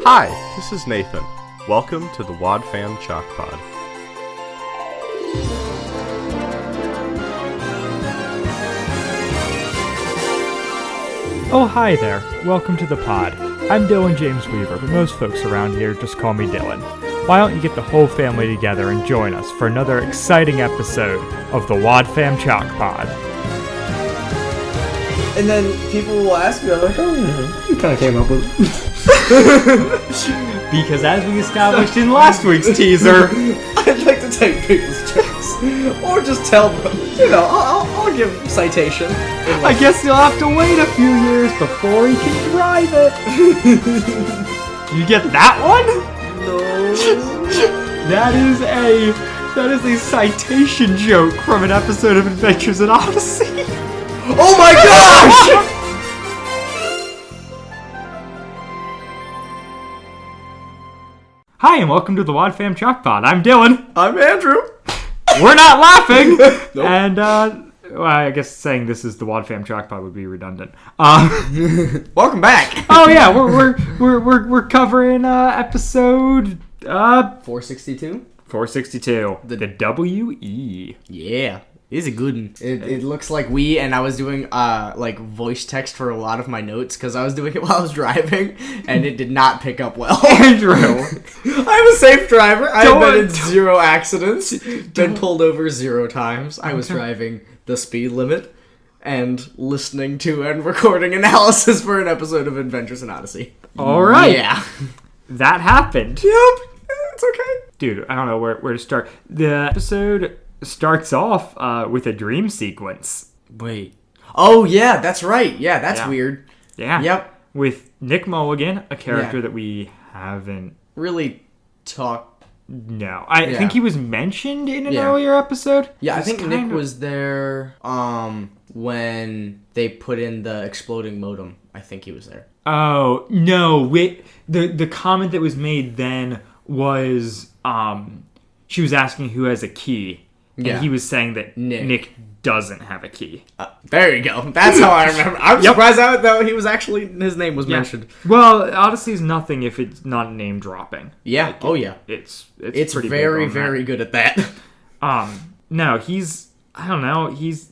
Hi, this is Nathan. Welcome to the Wad Fam Chalk Pod. Oh, hi there. Welcome to the pod. I'm Dylan James Weaver, but most folks around here just call me Dylan. Why don't you get the whole family together and join us for another exciting episode of the Wad Fam Chalk Pod. And then people will ask me, I'm like, oh, you kind of came up with it. Because as we established in last week's teaser, I'd like to take people's jokes. Or just tell them. I'll give citation. I guess you'll have to wait a few years before he can drive it. You get that one? No. That is a citation joke from an episode of Adventures in Odyssey. Oh my gosh! Hi, and welcome to the Wad Fam Chalk Pod. I'm Dylan. I'm Andrew. We're not laughing! Nope. And, well, I guess saying this is the Wad Fam Chalk Pod would be redundant. Welcome back. Oh yeah, we're covering episode 462? 462. The WE. Yeah. It's a good one. It looks like and I was doing voice text for a lot of my notes because I was doing it while I was driving and it did not pick up well. Andrew. I'm a safe driver. I've been in 0 accidents. Been pulled over 0 times. I was driving the speed limit and listening to and recording analysis for an episode of Adventures in Odyssey. Alright. Yeah. That happened. Yep. It's okay. Dude, I don't know where to start. The episode starts off with a dream sequence. Wait. Oh, yeah, that's right. Yeah, that's weird. Yeah. Yep. With Nick Mulligan, a character that we haven't really talked. No. I think he was mentioned in an earlier episode. Yeah, I think Nick was there when they put in the exploding modem. I think he was there. Oh, no. Wait, the comment that was made then was she was asking who has a key. And he was saying that Nick doesn't have a key. There you go. That's how I remember. I'm surprised that he was actually, his name was mentioned. Well, Odyssey's nothing if it's not name dropping. Yeah. It's It's pretty very, big on very good at that. No, I don't know. He's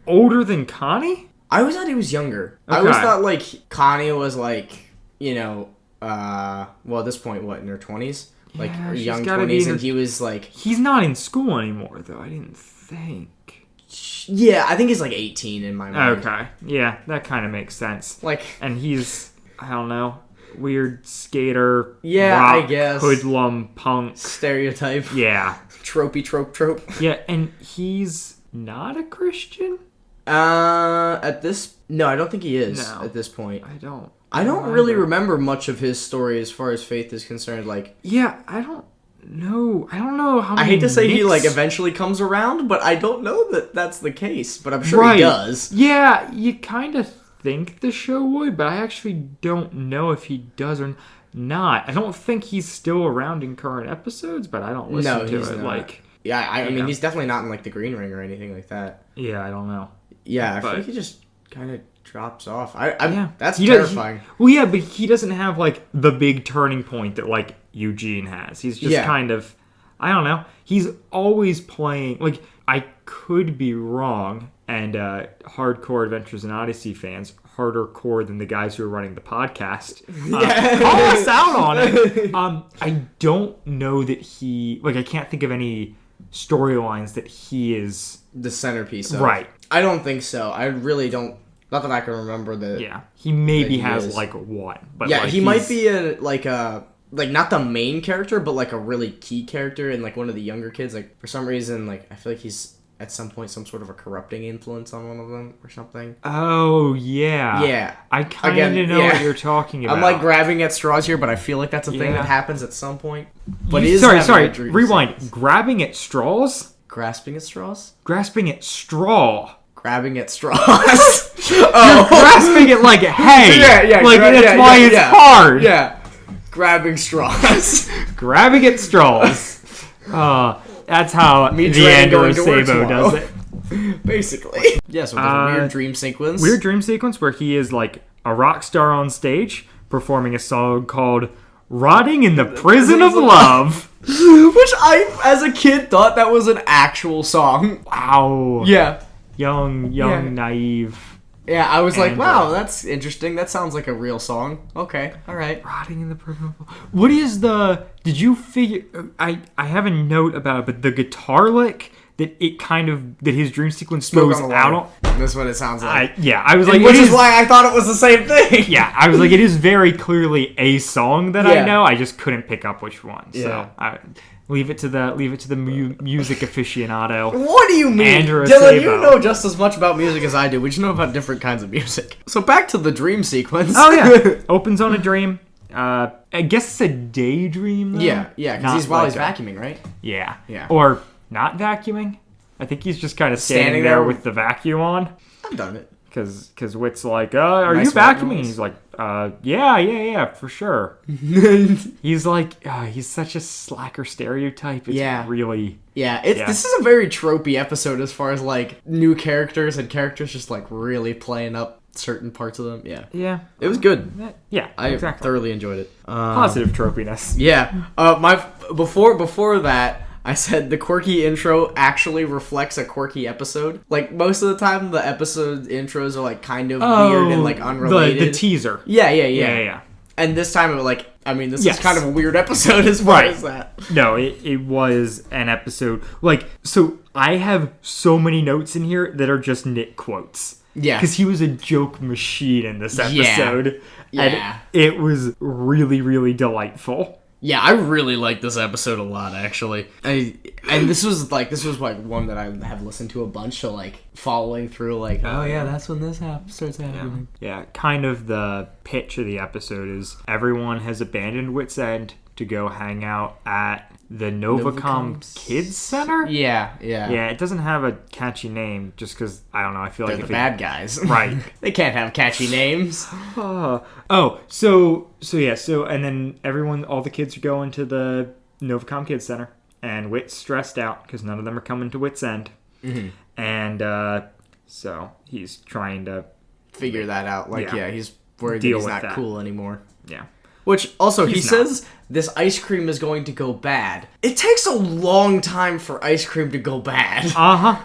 older than Connie? I always thought he was younger. Okay. I always thought, Connie was, at this point, what, in her 20s? Young 20s, and he was, He's not in school anymore, though, I didn't think. Yeah, I think he's, 18 in my mind. Okay. Yeah, that kind of makes sense. And he's, I don't know, weird skater, rock, I guess. hoodlum, punk. Stereotype. Yeah. Trope. Yeah, and he's not a Christian? No, I don't think he is at this point. I don't really remember much of his story as far as faith is concerned. Yeah, I don't know how many I hate to say Nicks... he eventually comes around, but I don't know that that's the case. But I'm sure he does. Yeah, you kind of think the show would, but I actually don't know if he does or not. I don't think he's still around in current episodes, but I don't listen to it. Not. Yeah, I mean, he's definitely not in the Green Ring or anything like that. Yeah, I don't know. Yeah, I feel like he just kind of drops off. That's he terrifying. But he doesn't have the big turning point that Eugene has. He's just kind of, I don't know. He's always playing I could be wrong, and hardcore Adventures in Odyssey fans, harder core than the guys who are running the podcast, call us out on it. I don't know that he I can't think of any storylines that he is the centerpiece of. Right. I don't think so. I really don't. Not that I can remember that. Yeah, he maybe has one, but he might be not the main character, but a really key character in one of the younger kids. For some reason, I feel like he's at some point some sort of a corrupting influence on one of them or something. Oh yeah, yeah. I kind of know what you're talking about. I'm grabbing at straws here, but I feel like that's a thing that happens at some point. But sorry, rewind. Grabbing at straws. Grasping at straws. Grasping at straw. Grabbing at straws. You're grasping it hey. Yeah. That's why it's hard. Yeah. Grabbing straws. Grabbing at straws. That's how the Andor Sabo does it. Basically. Yeah, so there's a weird dream sequence. Weird dream sequence where he is a rock star on stage, performing a song called "Rotting in the Prison of Love," which I, as a kid, thought that was an actual song. Wow. Yeah. Young, naive. Yeah, I was like, wow, that's interesting. That sounds like a real song. Okay, all right. Rotting in the Prison of Love. What is did you figure, I have a note about it, but the guitar lick that his dream sequence goes out on. That's what it sounds like. I was like, which is why I thought it was the same thing. Yeah, I was like, it is very clearly a song that I know. I just couldn't pick up which one. So leave it to the music aficionado. What do you mean, Andrew Dylan? Acebo. You know just as much about music as I do. We just know about different kinds of music. So back to the dream sequence. Oh yeah, opens on a dream. I guess it's a daydream. Though. Yeah, because he's vacuuming, right? Yeah, yeah, or not vacuuming. I think he's just kind of standing there with the vacuum on. I've done it. Because Whit's like, are you vacuuming? And he's like, yeah, for sure. He's like, he's such a slacker stereotype. It's really... Yeah, this is a very tropey episode as far as, like, new characters and characters just, like, really playing up certain parts of them. Yeah. Yeah. It was good. Yeah, I thoroughly enjoyed it. Positive tropiness. Yeah. Before that... I said the quirky intro actually reflects a quirky episode. Like, most of the time, the episode intros are, like, kind of weird and, like, unrelated. The teaser. Yeah. And this time, it was like, this is kind of a weird episode as far as that. No, it was an episode. Like, so I have so many notes in here that are just Nick quotes. Yeah. Because he was a joke machine in this episode. Yeah. And it was really, really delightful. Yeah, I really like this episode a lot, actually. And this was like one that I have listened to a bunch, so like following through, like, oh yeah, that's when this starts happening. Yeah, kind of the pitch of the episode is everyone has abandoned Wits End to go hang out at the Novacom Kids Center? Yeah. Yeah, it doesn't have a catchy name just because, I don't know, I feel they're like the bad guys. Right. They can't have catchy names. So and then all the kids are going to the Novacom Kids Center, and Wit's stressed out because none of them are coming to Wits End. Mm-hmm. And so he's trying to figure that out. Like, he's worried that he's not cool anymore. Yeah. Which, also, he says this ice cream is going to go bad. It takes a long time for ice cream to go bad. Uh-huh.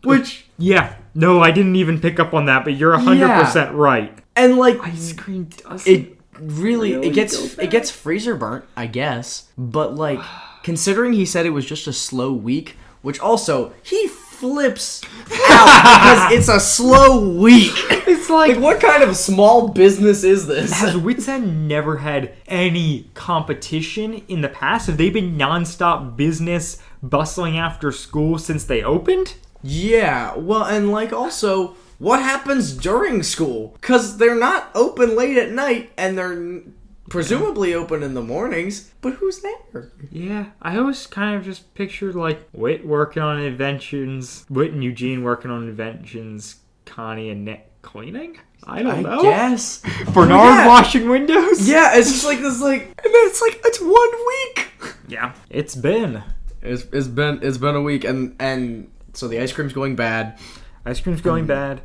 Which... Yeah. No, I didn't even pick up on that, but you're 100% right. And, like... Ice cream doesn't... It gets freezer burnt, I guess. But, like, considering he said it was just a slow week, which also, he flips out because it's a slow week. It's like what kind of small business is this? Has Wits End never had any competition in the past? Have they been nonstop business bustling after school since they opened? Yeah, well, and like also, what happens during school? Because they're not open late at night, and they're presumably open in the mornings, but who's there? Yeah, I always kind of just pictured, like, Whit working on inventions, Whit and Eugene working on inventions, Connie and Nick cleaning? I don't know. I guess. Bernard washing windows? Yeah, it's just like this, like, and then it's like, it's 1 week! Yeah, it's been. It's been a week, and so the ice cream's going bad. Ice cream's going bad.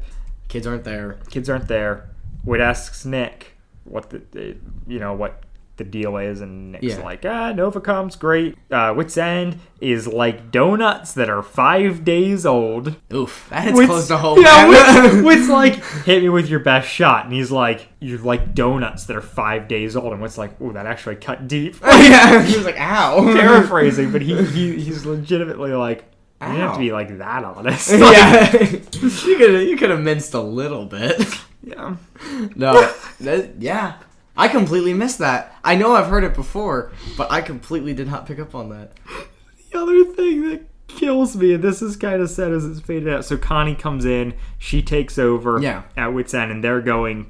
Kids aren't there. Whit asks Nick what the deal is, and Nick's like, Novacom's great. Wits End is like donuts that are 5 days old. Oof, that's close to home. Yeah, Wit's like, hit me with your best shot, and he's like, you're like donuts that are 5 days old, and Wit's like, ooh, that actually cut deep. Yeah, he was like, ow. Paraphrasing, but he's legitimately like, you don't have to be like that honest. Yeah, you could have minced a little bit. Yeah. No. Yeah. I completely missed that. I know I've heard it before, but I completely did not pick up on that. The other thing that kills me, and this is kind of sad as it's faded out. So Connie comes in, she takes over at Wits End, and they're going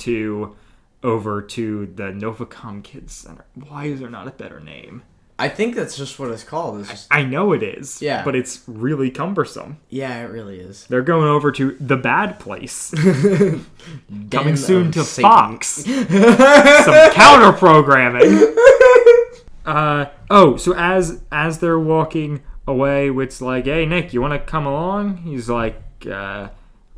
over to the Novacom Kids Center. Why is there not a better name? I think that's just what it's called. I know it is. Yeah. But it's really cumbersome. Yeah, it really is. They're going over to The Bad Place. Coming soon to Satan. Fox. Some counter programming. So as they're walking away, Wit's like, hey, Nick, you want to come along? He's like,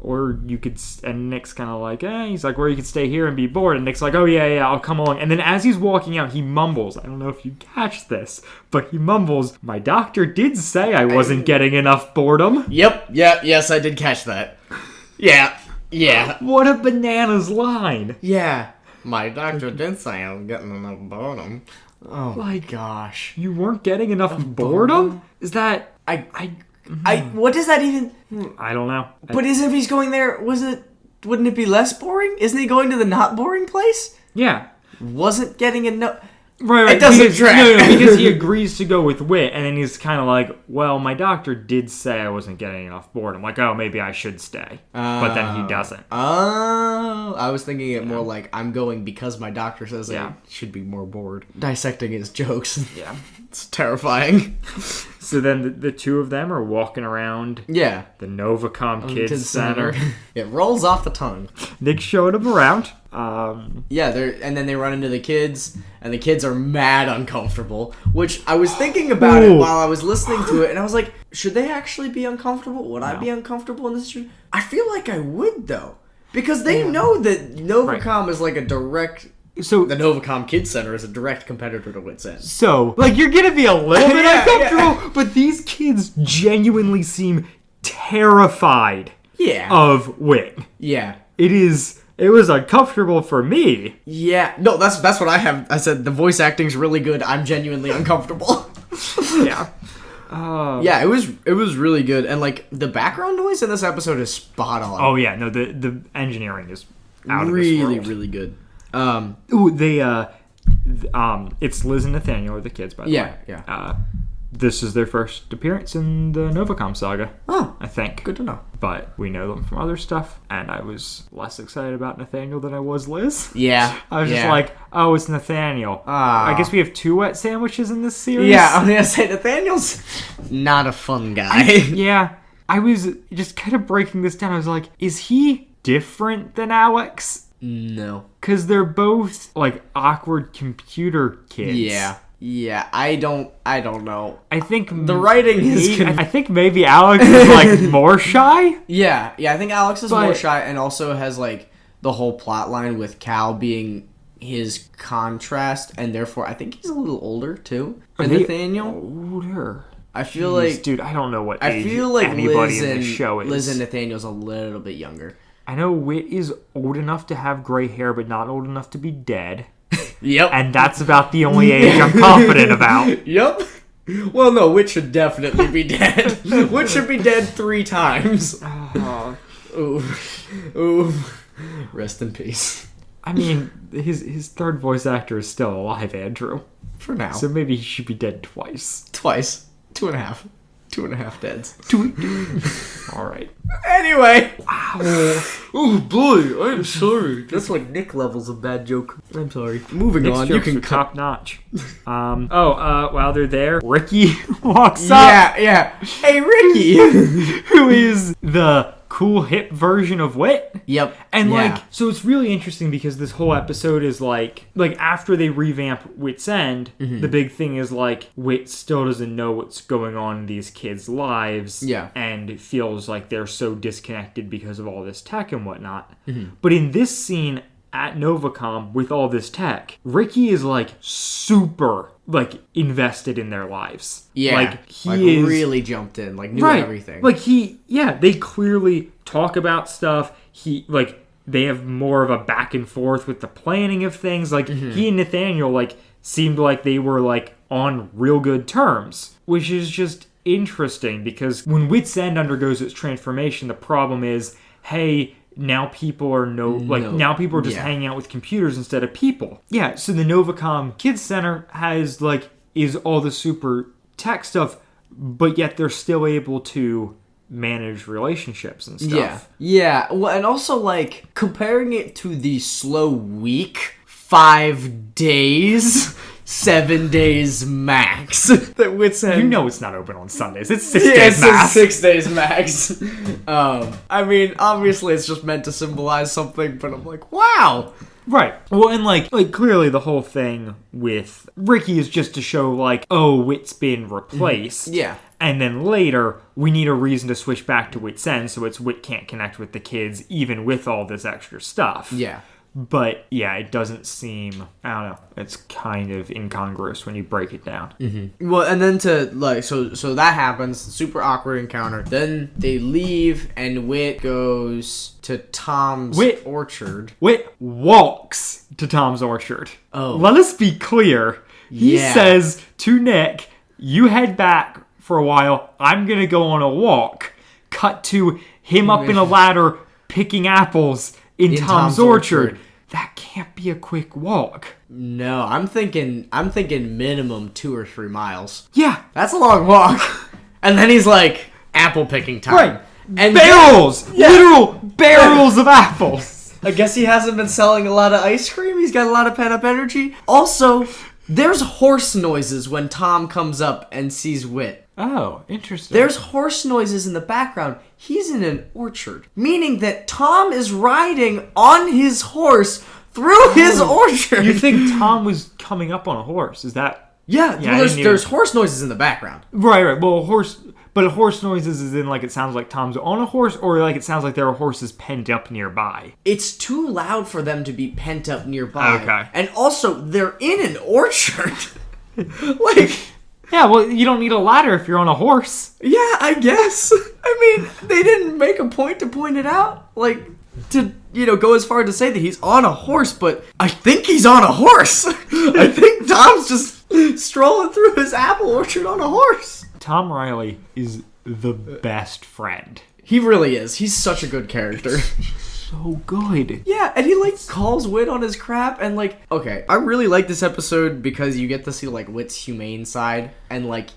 or you could, and Nick's kind of like, he's like, or you could stay here and be bored. And Nick's like, oh, yeah, I'll come along. And then as he's walking out, he mumbles. I don't know if you catch this, but he mumbles, my doctor did say I wasn't getting enough boredom. Yep, yes, I did catch that. Yeah. What a bananas line. Yeah. My doctor did say I'm getting enough boredom. Oh my gosh. You weren't getting enough boredom? Is that... what does that even... I don't know. But if he's going there, wouldn't it be less boring? Isn't he going to the not boring place? Yeah. Wasn't getting enough... Right. It doesn't track. No, because he agrees to go with Wit, and then he's kind of like, well, my doctor did say I wasn't getting enough boredom. Like, oh, maybe I should stay. But then he doesn't. Oh, I was thinking it more like, I'm going because my doctor says I should be more bored. Dissecting his jokes. Yeah. It's terrifying. So then the two of them are walking around the Novacom Kids Center. It rolls off the tongue. Nick showed him around. And then they run into the kids, and the kids are mad uncomfortable, which I was thinking about it while I was listening to it, and I was like, should they actually be uncomfortable? Would I be uncomfortable in this situation? I feel like I would, though, because they know that Novacom is like a direct... So the Novacom Kids Center is a direct competitor to Wits End. So, like, you're gonna be a little bit uncomfortable, but these kids genuinely seem terrified of Wit. Yeah. It was uncomfortable for me. Yeah. No, that's what I have. I said the voice acting's really good. I'm genuinely uncomfortable. Yeah. Yeah, it was really good, and like the background noise in this episode is spot on. Oh yeah, no, the engineering is out of this world. Really good. It's Liz and Nathaniel are the kids, by the way. Yeah. This is their first appearance in the Novacom saga. Oh, I think. Good to know. But we know them from other stuff, and I was less excited about Nathaniel than I was Liz. Yeah. I was just like, oh, it's Nathaniel. I guess we have 2 wet sandwiches in this series. Yeah, I'm gonna say Nathaniel's not a fun guy. Yeah. I was just kind of breaking this down. I was like, is he different than Alex? No. Because they're both, like, awkward computer kids. Yeah, I don't know. I think the writing is... I think maybe Alex is, like, more shy? Yeah, I think Alex is more shy, and also has, like, the whole plot line with Cal being his contrast, and therefore I think he's a little older, too, than Nathaniel. Older? I feel like... Dude, I don't know what age anybody in this show is. Liz and Nathaniel's a little bit younger. I know Wit is old enough to have gray hair, but not old enough to be dead. Yep. And that's about the only age I'm confident about. Yep. Well, no, Wit should definitely be dead. Wit should be dead 3 times. Ooh. Rest in peace. I mean, his third voice actor is still alive, Andrew. For now. So maybe he should be dead twice. 2.5. 2.5 deads. All right. Anyway. Wow. Oh boy, I'm sorry. That's like Nick levels of bad joke. I'm sorry. Moving on. You can top notch. While they're there, Ricky walks up. Yeah. Hey, Ricky, who is the cool hip version of Wit. Yep. And so it's really interesting because this whole episode is like after they revamp Wit's End, the big thing is like Wit still doesn't know what's going on in these kids' lives. Yeah. And feels like they're so disconnected because of all this tech and whatnot. But in this scene at Novacom with all this tech, Ricky is like super invested in their lives. Yeah. Like he is really jumped in, like knew everything. Like they clearly talk about stuff. They have more of a back and forth with the planning of things. Like he and Nathaniel seemed like they were on real good terms, which is just interesting because when Wit's End undergoes its transformation, the problem is, hey, now people are now people are just hanging out with computers instead of people. Yeah, so the Novacom Kids Center has is all the super tech stuff, but yet they're still able to manage relationships and stuff. Yeah. Well, and also comparing it to the slow week, 5 days. 7 days max. That Wit's End. You know it's not open on Sundays. It's 6 days max. 6 days max. I mean, obviously it's just meant to symbolize something, but I'm like, wow. Right. Well, and clearly the whole thing with Ricky is just to show Wit's been replaced. Yeah. And then later, we need a reason to switch back to Wit's End, so it's Wit can't connect with the kids, even with all this extra stuff. Yeah. But, yeah, it doesn't seem... I don't know. It's kind of incongruous when you break it down. Mm-hmm. Well, and then so that happens. Super awkward encounter. Then they leave, and Wit goes to Tom's orchard. Wit walks to Tom's orchard. Oh. Let us be clear. He says to Nick, you head back for a while. I'm going to go on a walk. Cut to him up in a ladder picking apples in Tom's orchard. That can't be a quick walk. No, I'm thinking minimum 2 or 3 miles. Yeah. That's a long walk. And then he's like, apple picking time. Right. And barrels! Literal barrels of apples. I guess he hasn't been selling a lot of ice cream. He's got a lot of pent-up energy. Also, there's horse noises when Tom comes up and sees Wit. Oh, interesting. There's horse noises in the background. He's in an orchard, meaning that Tom is riding on his horse through his orchard. You think Tom was coming up on a horse? Is that... Yeah, well, there's horse noises in the background. Right. Well, horse noises is in like it sounds like Tom's on a horse, or like it sounds like there are horses pent up nearby. It's too loud for them to be pent up nearby. Okay. And also, they're in an orchard. Like... Yeah, well, you don't need a ladder if you're on a horse. Yeah, I guess. I mean, they didn't make a point to point it out. Like, to, go as far to say that he's on a horse, but I think he's on a horse. I think Tom's just strolling through his apple orchard on a horse. Tom Riley is the best friend. He really is. He's such a good character. So good. Yeah, and he calls Wit on his crap and okay, I really like this episode because you get to see Wit's humane side and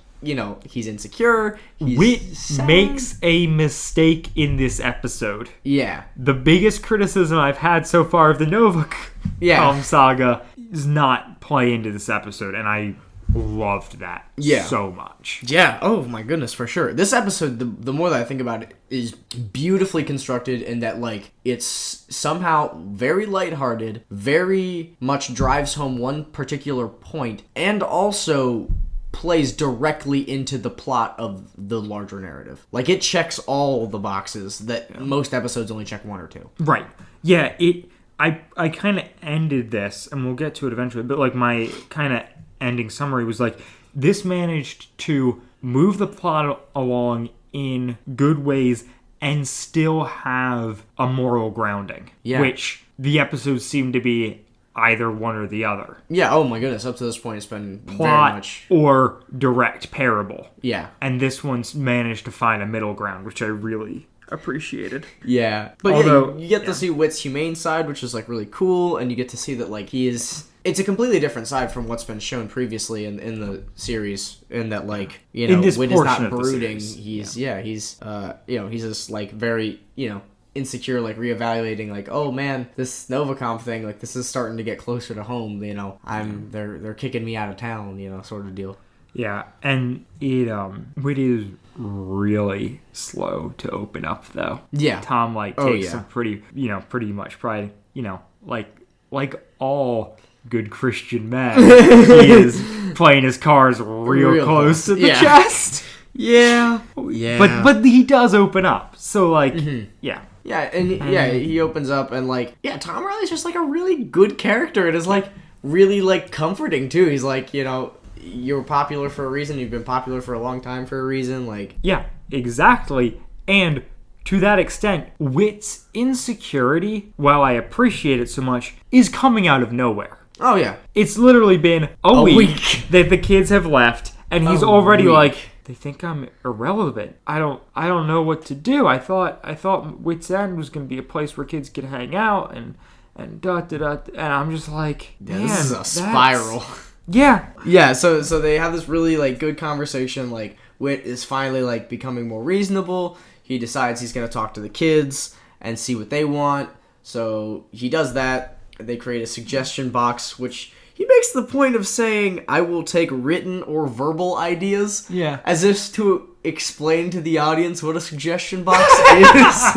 he's insecure. Wit makes a mistake in this episode. Yeah. The biggest criticism I've had so far of the Nova saga is not play into this episode, and I loved that so much. Yeah. Oh my goodness, for sure. This episode, the more that I think about it, is beautifully constructed in that it's somehow very lighthearted, very much drives home one particular point, and also plays directly into the plot of the larger narrative. It checks all the boxes that most episodes only check 1 or 2. Right. Yeah, I kind of ended this, and we'll get to it eventually, but my kind of ending summary was this managed to move the plot along in good ways and still have a moral grounding, which the episodes seem to be either one or the other. Yeah, oh my goodness, up to this point it's been plot very much or direct parable. Yeah. And this one's managed to find a middle ground, which I really appreciated. Yeah. But although, you get to see Wit's humane side, which is really cool, and you get to see that he is... It's a completely different side from what's been shown previously in the series, in that Wit is not brooding. He's he's just very insecure, reevaluating, oh man, this Novacom thing, this is starting to get closer to home. They're kicking me out of town, sort of deal. Yeah, and Wit is really slow to open up though. Yeah, Tom takes some pretty much pride. Like all good Christian men, he is playing his cards real close to the chest. Yeah. But he does open up. So yeah. Yeah, and he opens up and Tom Riley's just a really good character, and is really comforting too. He's you're popular for a reason. You've been popular for a long time for a reason. Yeah, exactly. And to that extent, Wit's insecurity, while I appreciate it so much, is coming out of nowhere. Oh, yeah. It's literally been a week that the kids have left, and he's already they think I'm irrelevant. I don't know what to do. I thought Wit's End was going to be a place where kids could hang out and and I'm just man, this is a spiral. Yeah. Yeah, so they have this really good conversation. Wit is finally becoming more reasonable. He decides he's going to talk to the kids and see what they want. So he does that. They create a suggestion box, which he makes the point of saying, I will take written or verbal ideas. Yeah. As if to explain to the audience what a suggestion box is.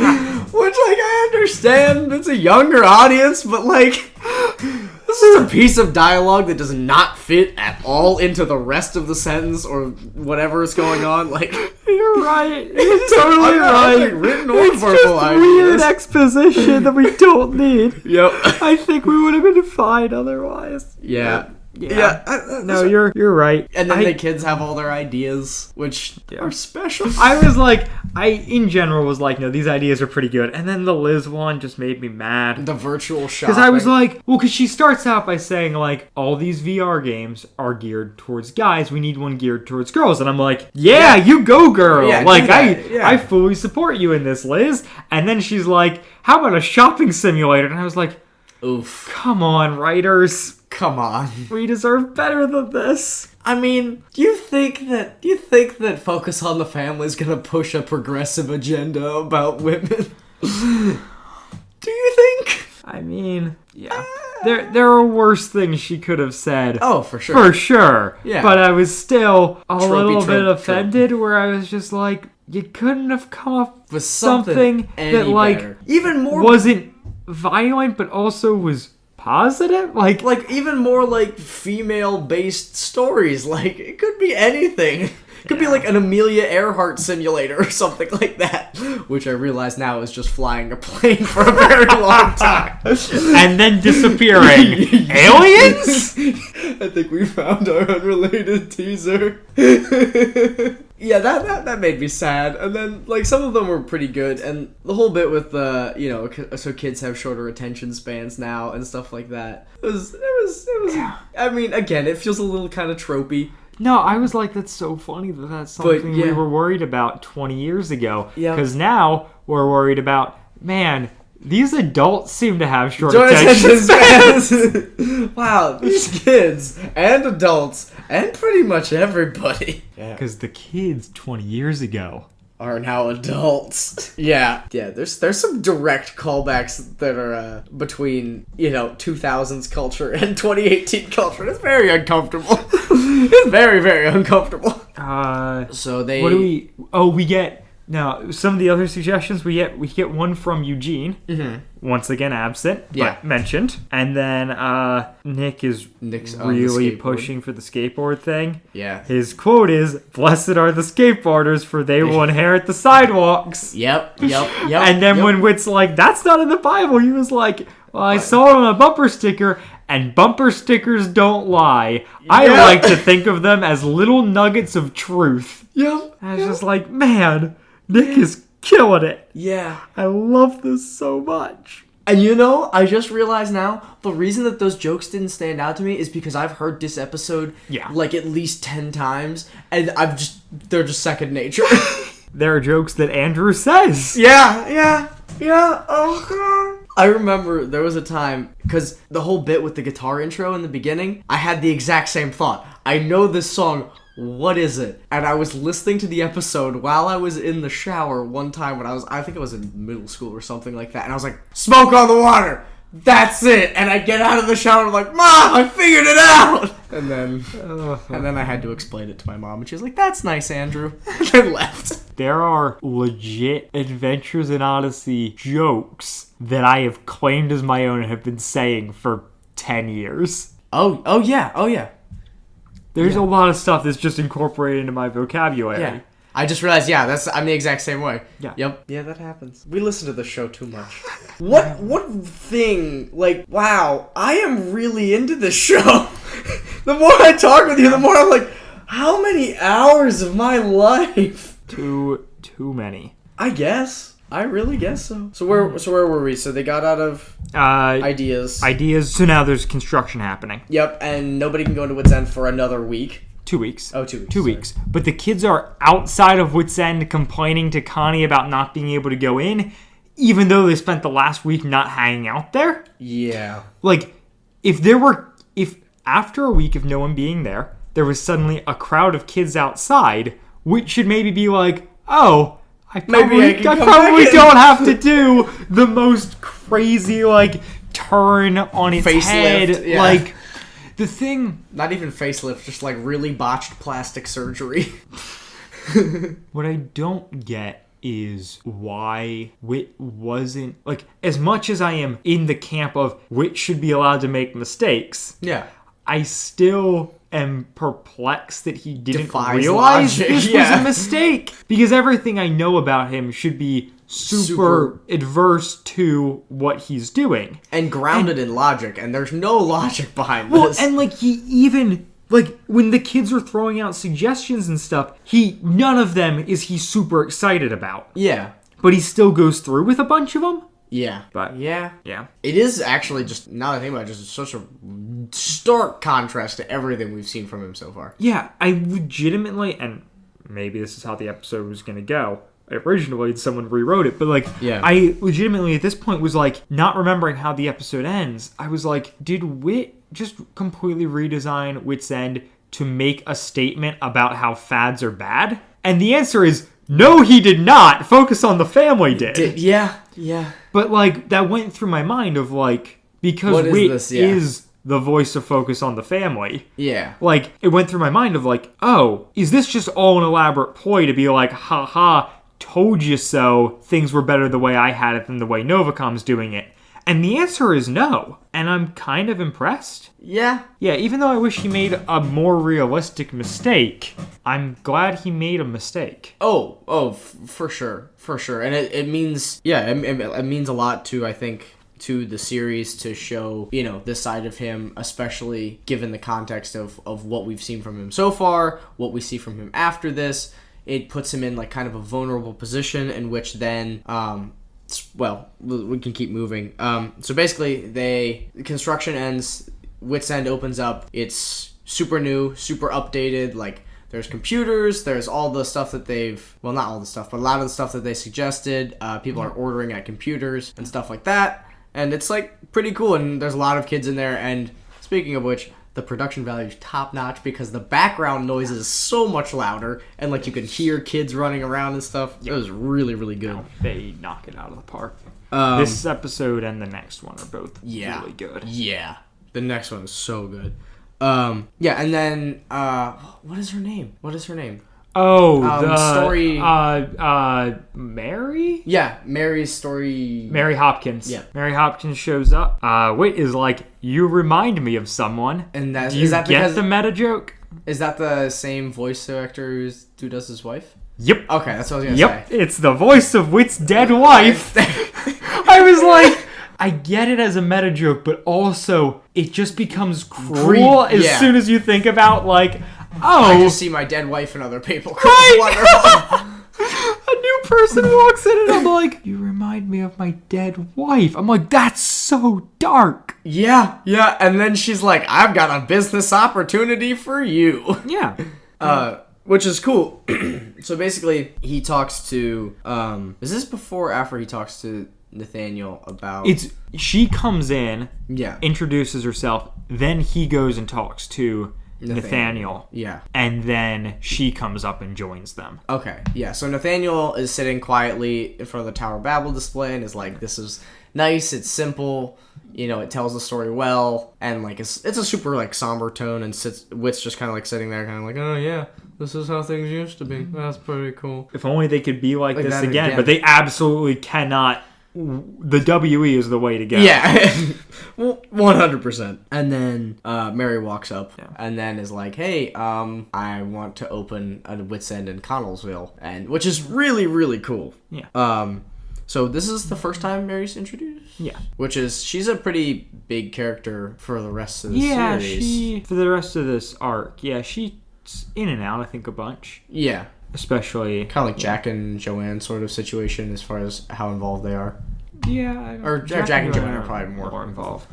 Which, I understand. It's a younger audience, but, this just a piece of dialogue that does not fit at all into the rest of the sentence or whatever is going on. Like, you're right. You're totally right. Like written or it's verbal just ideas. weird exposition that we don't need. Yep. I think we would have been fine otherwise. Yeah. No, you're right. And then the kids have all their ideas, which are special. I was like, in general was like, no, these ideas are pretty good. And then the Liz one just made me mad. The virtual shopping. Because I was like, well, because she starts out by saying, like, all these VR games are geared towards guys. We need one geared towards girls. And I'm like, yeah. You go, girl. Yeah, like, I fully support you in this, Liz. And then she's like, how about a shopping simulator? And I was like, oof. Come on, writers. Come on. We deserve better than this. I mean, do you think that Focus on the Family is gonna push a progressive agenda about women? Do you think? I mean, yeah. There are worse things she could have said. Oh, for sure. For sure. Yeah. But I was still a little bit offended where I was just like, you couldn't have come up with something that, like, better. Even more wasn't violent, but also was positive? Like even more, like, female-based stories. Like, it could be anything. It could be like an Amelia Earhart simulator or something like that. Which I realize now is just flying a plane for a very long time. And then disappearing. Aliens? I think we found our unrelated teaser. Yeah, that made me sad. And then, like, some of them were pretty good. And the whole bit with so kids have shorter attention spans now and stuff like that. It was. I mean, again, it feels a little kind of tropey. No, I was like, that's so funny that that's something we were worried about 20 years ago. Yeah. Because now we're worried about, man, these adults seem to have short attention spans. Wow, these kids and adults and pretty much everybody. Because the kids 20 years ago are now adults. Yeah, there's some direct callbacks that are between, 2000s culture and 2018 culture. It's very uncomfortable. It's very, very uncomfortable. So they... What do we... Oh, we get... Now, some of the other suggestions, we get one from Eugene. Mm-hmm. Once again absent, but mentioned. And then Nick's really pushing for the skateboard thing. Yeah. His quote is, "Blessed are the skateboarders, for they will inherit the sidewalks." Yep. And then when Whit's like, "That's not in the Bible," he was like, "Well, I saw it on a bumper sticker, and bumper stickers don't lie. I like to think of them as little nuggets of truth." Yep. I was just like, man, Nick is killing it. Yeah. I love this so much. And I just realized now, the reason that those jokes didn't stand out to me is because I've heard this episode like at least 10 times, and they're just second nature. There are jokes that Andrew says. Yeah. Oh, God. I remember there was a time, because the whole bit with the guitar intro in the beginning, I had the exact same thought. I know this song. What is it? And I was listening to the episode while I was in the shower one time when I think I was in middle school or something like that. And I was like, "Smoke on the Water! That's it!" And I get out of the shower and I'm like, "Mom, I figured it out!" And then I had to explain it to my mom. And she was like, "That's nice, Andrew." And then left. There are legit Adventures in Odyssey jokes that I have claimed as my own and have been saying for 10 years. Oh yeah. There's a lot of stuff that's just incorporated into my vocabulary. Yeah. I just realized, I'm the exact same way. Yeah. Yep. Yeah, that happens. We listen to the show too much. What thing, like, wow, I am really into this show. The more I talk with you, the more I'm like, how many hours of my life? Too many. I guess. I really guess so. So where were we? So they got out of ideas. So now there's construction happening. Yep, and nobody can go into Wits End for another week. 2 weeks. Oh, 2 weeks. 2 weeks. But the kids are outside of Wits End complaining to Connie about not being able to go in, even though they spent the last week not hanging out there. Yeah. Like, if after a week of no one being there, there was suddenly a crowd of kids outside, which should maybe be like, oh, I probably don't have to do the most crazy, like, turn on its head. Yeah. Like, the thing... Not even facelift, just, like, really botched plastic surgery. What I don't get is why Wit wasn't, like, as much as I am in the camp of Wit should be allowed to make mistakes, Yeah. I still am perplexed that he didn't Defies realize logic, this yeah. was a mistake. Because everything I know about him should be super adverse to what he's doing. And grounded in logic, and there's no logic behind Well, this. and like he even, like, when the kids are throwing out suggestions and stuff, none of them is he super excited about. Yeah. But he still goes through with a bunch of them. Yeah. But Yeah. yeah. It is actually just, now that I think about it, just such a stark contrast to everything we've seen from him so far. Yeah, I legitimately, and maybe this is how the episode was going to go. Originally, someone rewrote it, but like, Yeah. I legitimately at this point was like, not remembering how the episode ends. I was like, did Wit just completely redesign Wit's End to make a statement about how fads are bad? And the answer is, no, he did not. Focus on the Family did. Yeah. But like, that went through my mind of like, because What is Wit this? Yeah. is the voice of Focus on the Family. Yeah. Like, it went through my mind of like, oh, is this just all an elaborate ploy to be like, haha, told you so, things were better the way I had it than the way Novacom's doing it? And the answer is no. And I'm kind of impressed. Yeah. Yeah, even though I wish he made a more realistic mistake, I'm glad he made a mistake. For sure. And it means, it means a lot to, I think, to the series to show, this side of him, especially given the context of what we've seen from him so far, what we see from him after this. It puts him in like kind of a vulnerable position in which then, we can keep moving. So basically, construction ends, Wit's End opens up, it's super new, super updated, like, there's computers, there's all the stuff that not all the stuff, but a lot of the stuff that they suggested. People are ordering at computers and stuff like that. And it's, like, pretty cool, and there's a lot of kids in there. And speaking of which, the production value is top-notch because the background noise is so much louder. And, like, you can hear kids running around and stuff. It was really, really good. No, they knock it out of the park. This episode and the next one are both really good. Yeah. The next one is so good. And then, what is her name? Oh, story. Mary? Yeah, Mary's story. Mary Hopkins. Yeah. Mary Hopkins shows up. Wit is like, you remind me of someone. And Do you get the meta joke? Is that the same voice actor who does his wife? Yep. Okay, that's what I was gonna say. It's the voice of Wit's dead wife. I was like, I get it as a meta joke, but also it just becomes cruel as soon as you think about like, I just see my dead wife and other people. Right. Wonderful. A new person walks in and I'm like, you remind me of my dead wife. I'm like, that's so dark. Yeah, and then she's like, I've got a business opportunity for you. Yeah. Which is cool. So basically, he talks to, is this before or after he talks to Nathaniel about... She comes in, Yeah. introduces herself, then he goes and talks to Nathaniel. Yeah. And then she comes up and joins them. Okay, yeah. So Nathaniel is sitting quietly in front of the Tower of Babel display and is like, this is nice, it's simple, it tells the story well, and like it's a super like somber tone, and Wit's just kind of like sitting there kind of like, oh yeah, this is how things used to be. That's pretty cool. If only they could be like this that again, but they absolutely cannot. The WE is the way to go. Yeah. Well, 100%. And then Mary walks up and then is like, hey, I want to open a Wit's End in Connellsville, and which is really, really cool. Yeah. So this is the first time Mary's introduced? Yeah. Which is, she's a pretty big character for the rest of the series. For the rest of this arc, she's in and out, I think, a bunch. Yeah. Especially... Kind of like Jack and Joanne sort of situation as far as how involved they are. Yeah. Or Jack and Joanne are probably more involved.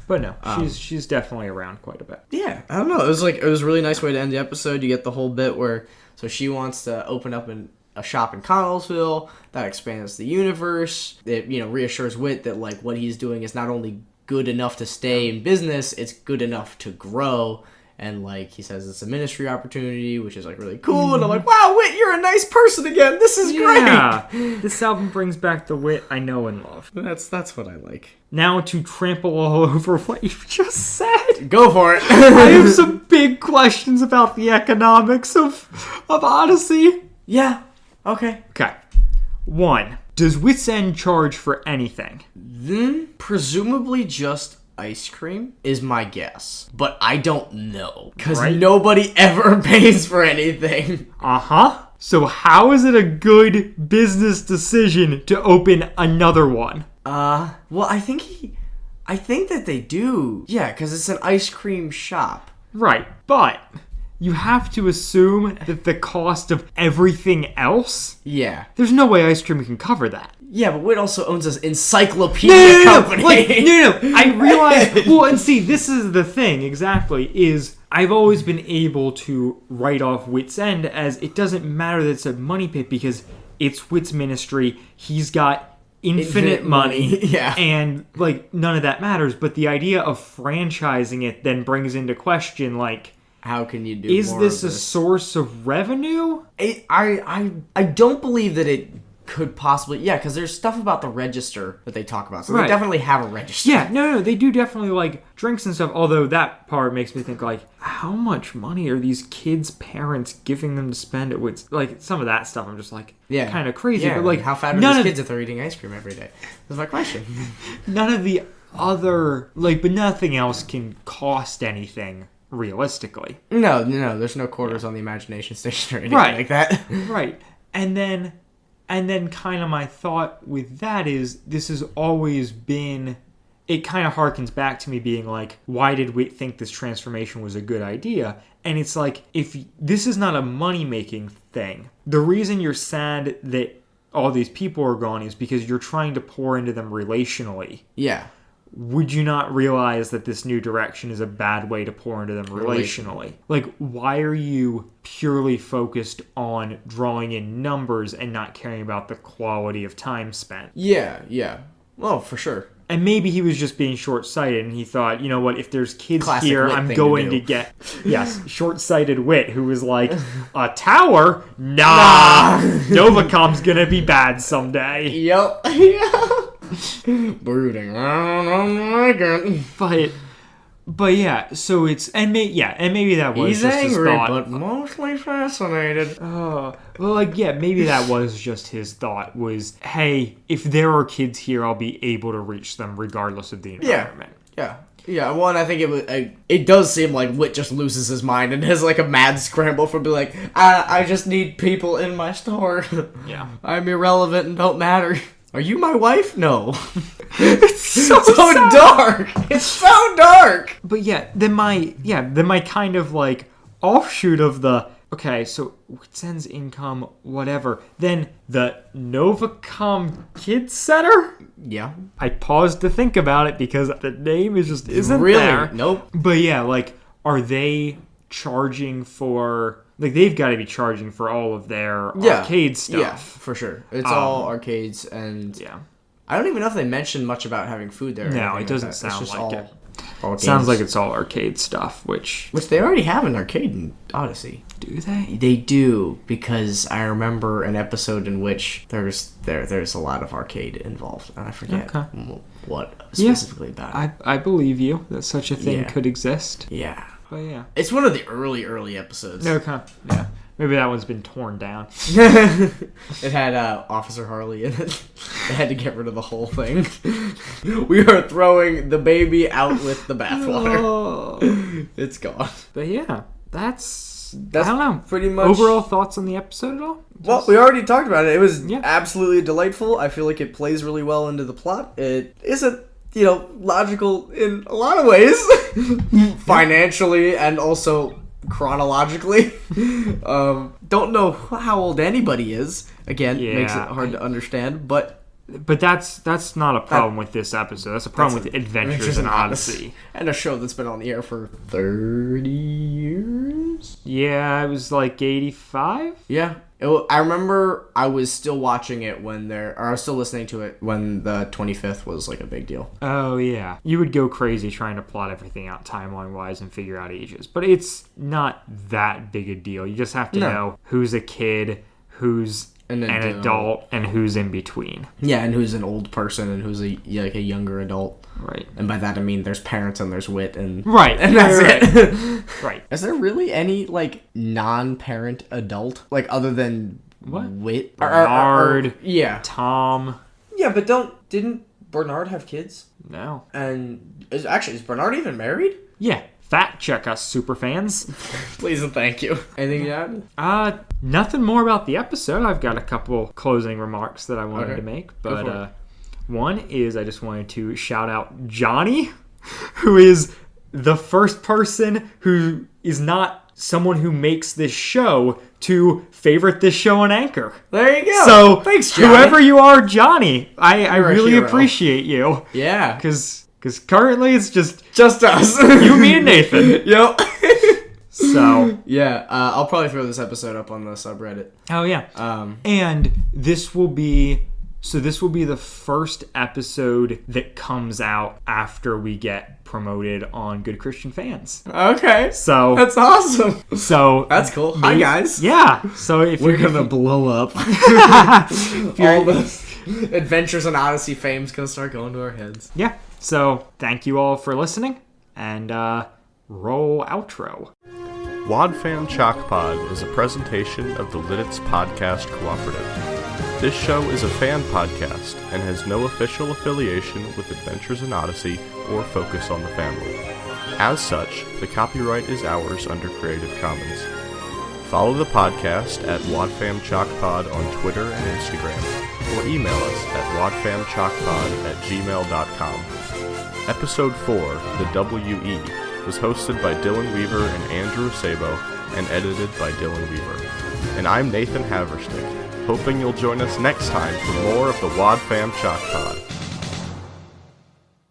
But no, she's definitely around quite a bit. Yeah. I don't know. It was a really nice way to end the episode. You get the whole bit where... So she wants to open up a shop in Connellsville. That expands the universe. It, reassures Wit that, like, what he's doing is not only good enough to stay in business, it's good enough to grow. And, like, he says it's a ministry opportunity, which is, like, really cool. And I'm like, wow, Wit, you're a nice person again. This is great. Yeah. This album brings back the Wit I know and love. That's what I like. Now to trample all over what you've just said. Go for it. I have some big questions about the economics of Odyssey. Yeah. Okay. 1. Does Wits End charge for anything? Presumably just ice cream is my guess. But I don't know. Because Right. nobody ever pays for anything. Uh-huh. So how is it a good business decision to open another one? Well, I think that they do. Yeah, because it's an ice cream shop. Right, but you have to assume that the cost of everything else, Yeah. there's no way ice cream can cover that. Yeah, but Whit also owns an encyclopedia company. No. I realize. Well, and see, this is the thing exactly. Is I've always been able to write off Wits End as it doesn't matter that it's a money pit because it's Wit's ministry. He's got infinite money. Yeah. And like none of that matters. But the idea of franchising it then brings into question like, How can you do is more this of a source of revenue? I don't believe that it could possibly... Yeah, because there's stuff about the register that they talk about. So Right. they definitely have a register. Yeah, no, they do definitely like drinks and stuff. Although that part makes me think like, how much money are these kids' parents giving them to spend at Wits? Like some of that stuff, I'm just like, Yeah. kind of crazy. Yeah, but like, how fat are none these of kids if they're eating ice cream every day? That's my question. none of the other like, but nothing else can cost anything realistically. No, there's no quarters on the imagination station or anything Right. like that. Right. And then kind of my thought with that is this has always been, it kind of harkens back to me being like, why did we think this transformation was a good idea? And it's like, if this is not a money-making thing, the reason you're sad that all these people are gone is because you're trying to pour into them relationally. Yeah. Would you not realize that this new direction is a bad way to pour into them relationally? Like, why are you purely focused on drawing in numbers and not caring about the quality of time spent? Yeah. Well, for sure. And maybe he was just being short-sighted and he thought, you know what, if there's kids Classic here, Wit I'm thing going to to do. get... Yes, short-sighted Wit who was like, a tower? Nah! Novacom's gonna be bad someday. Yep. Yeah. Brooding. I don't like it. But yeah, so it's... And maybe that was He's just his angry, thought. but mostly fascinated. Well, like, yeah, maybe that was just his thought was, hey, if there are kids here, I'll be able to reach them regardless of the environment. Yeah. One, I think it does seem like Whit just loses his mind and has like a mad scramble for being like, I just need people in my store. Yeah. I'm irrelevant and don't matter. Are you my wife? No. It's so sad. dark. It's so dark. But yeah, then my kind of like offshoot of the, okay, so Wits End's income, whatever. Then the Novacom Kids Center? Yeah. I paused to think about it because the name isn't Really? there. Nope. But yeah, like, are they charging for... Like, they've got to be charging for all of their arcade stuff. Yeah, for sure. It's all arcades and... Yeah. I don't even know if they mentioned much about having food there. or No, anything it doesn't like that. sound It's just like all, it. all Sounds games. like it's all arcade stuff, which... Which they already have an arcade in Odyssey. Do they? They do, because I remember an episode in which there's a lot of arcade involved, and I forget Okay. what specifically about it. I believe you that such a thing Yeah. could exist. Yeah. But yeah. It's one of the early episodes. Okay. Yeah. Maybe that one's been torn down. It had Officer Harley in it. They had to get rid of the whole thing. We are throwing the baby out with the bathwater. Oh. It's gone. But yeah, that's I That's don't know. pretty much... Overall thoughts on the episode at all? Well, we already talked about it. It was Yeah. absolutely delightful. I feel like it plays really well into the plot. It isn't, logical in a lot of ways. Financially and also chronologically. Don't know how old anybody is. Again, makes it Yeah, hard to understand, but... But that's not a problem with this episode. That's a problem with Adventures in Odyssey. And a show that's been on the air for 30 years? Yeah, it was like 85? Yeah. I remember I was still watching it I was still listening to it when the 25th was like a big deal. Oh, yeah. You would go crazy trying to plot everything out timeline-wise and figure out ages. But it's not that big a deal. You just have to know who's a kid, who's an adult, and who's in between. Yeah, and who's an old person and who's a younger adult. Right. And by that I mean there's parents and there's Wit and... Right. And that's it. Right. Is there really any, non-parent adult? Other than What? Bernard. Yeah. Tom. Yeah, but didn't Bernard have kids? No. And is Bernard even married? Yeah. Fact check us, super fans. Please and thank you. Anything to add? Nothing more about the episode. I've got a couple closing remarks that I wanted to make, but one is I just wanted to shout out Johnny, who is the first person who is not someone who makes this show to favorite this show on Anchor. There you go. So thanks, Johnny. Whoever you are, Johnny, I really appreciate you. Yeah. Because currently it's just us. You, me, and Nathan. Yep. So. Yeah, I'll probably throw this episode up on the subreddit. Oh, yeah. And this will be the first episode that comes out after we get promoted on Good Christian Fans. Okay. So. That's awesome. So. That's cool. Hi, guys. Yeah. So if we're going to blow up. All the Adventures in Odyssey fame's going to start going to our heads. Yeah. So, thank you all for listening, and roll outro. WODFAM Chalk Pod is a presentation of the Lidditz Podcast Cooperative. This show is a fan podcast and has no official affiliation with Adventures in Odyssey or Focus on the Family. As such, the copyright is ours under Creative Commons. Follow the podcast at WODFAMChalkPod on Twitter and Instagram, or email us at wadfamchalkpod@gmail.com. Episode 4, The W.E., was hosted by Dylan Weaver and Andrew Sabo, and edited by Dylan Weaver. And I'm Nathan Haverstick, hoping you'll join us next time for more of the WODFAM Chalk Pod.